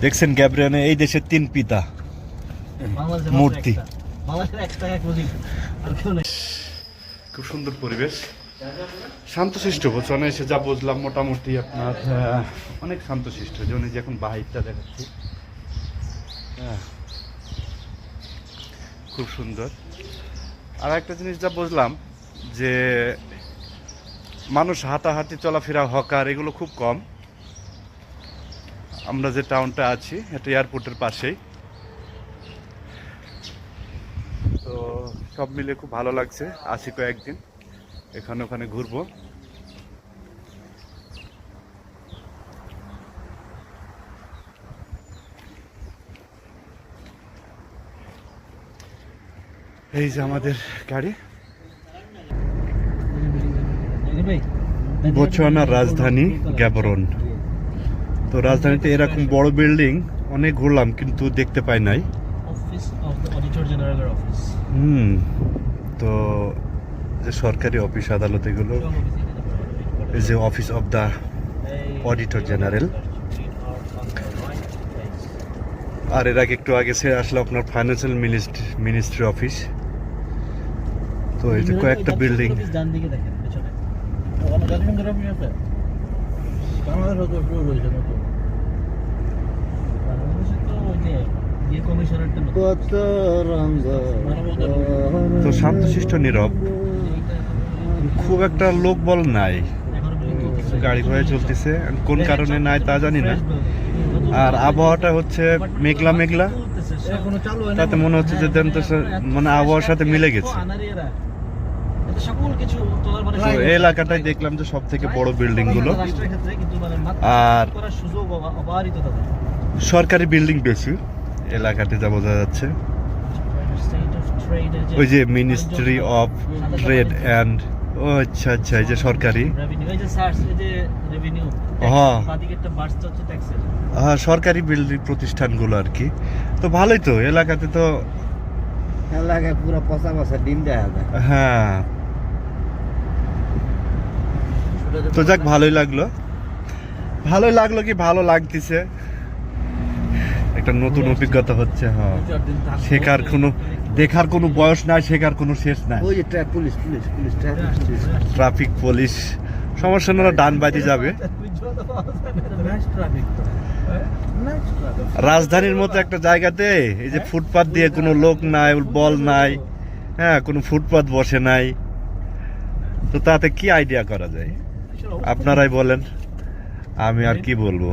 দেখছেন গ্যাব্রিয়ানে এই দেশের 3 পিতা মূর্তি। খুব সুন্দর পরিবেশ, শান্তশিষ্ট। বোচনে এসে যা বুঝলাম মোটামুটি আপনার অনেক শান্তশিষ্ট। যেমন যে এখন বাহিরটা দেখাচ্ছি, খুব সুন্দর। আর একটা জিনিস যা বুঝলাম যে মানুষ হাঁটাহাঁটি চলাফেরা হকার এগুলো খুব কম। আমরা যে টাউনটা আছি এটা এয়ারপোর্টের পাশেই, তো সব মিলে খুব ভালো লাগছে। আসি কয়েকদিন, এখানে ওখানে ঘুরবো। এই যে আমাদের গাড়ি। বোচোয়ানার রাজধানী গ্যাবরন। তো রাজধানীতে এরকম বড় বিল্ডিং অনেক ঘুরলাম কিন্তু দেখতে পাই নাই। তো যে সরকারি অফিস আদালত এগুলো, এই যে office of the auditor general. আর এর আগে একটু আগে সে আসলে আপনার ফাইন্যান্সিয়াল মিনিস্ট্রি অফিস। তো এই যে কয়েকটা বিল্ডিং। তো শান্তশিষ্ট নীরব, খুব একটা লোক বল নাই, গাড়ি ঘোড়া চলতেছে। কোন কারণে নাই তা জানি না। আর আবহাওয়াটা হচ্ছে মেঘলা মেঘলা, তাতে মনে হচ্ছে যে মানে আবহাওয়ার সাথে মিলে গেছে। তো এই এলাকাটাই দেখলাম যে সব থেকে বড় বিল্ডিং গুলো, আর সরকারি বিল্ডিং বেশি এলাকাতে যা বোঝা যাচ্ছে। ওই যে মিনিস্ট্রি অফ ট্রেড অ্যান্ড, ও আচ্ছা আচ্ছা, এই যে সরকারি, হ্যাঁ সরকারি বিল্ডিং প্রতিষ্ঠানগুলো আর কি। তো ভালোই তো এলাকাতে, তো এলাকায় পুরো পচা পচা ডিম দেখা যায়। হ্যাঁ, তো যাক ভালোই লাগলো। কি ভালো লাগতেছে, একটা নতুন অভিজ্ঞতা হচ্ছে। হ্যাঁ, শেখার কোনো, দেখার কোনো বয়স নাই, শেখার কোনো শেষ নাই। ওই যে ট্রাফিক পুলিশ, সমস্যা না, ডান বাজে যাবে। রাজধানীর মতো একটা জায়গাতে এই যে ফুটপাত দিয়ে কোনো লোক নাই, বল নাই, হ্যাঁ কোনো ফুটপাত বসে নাই, তো তাতে কি আইডিয়া করা যায় আপনারাই বলেন, আমি আর কি বলবো।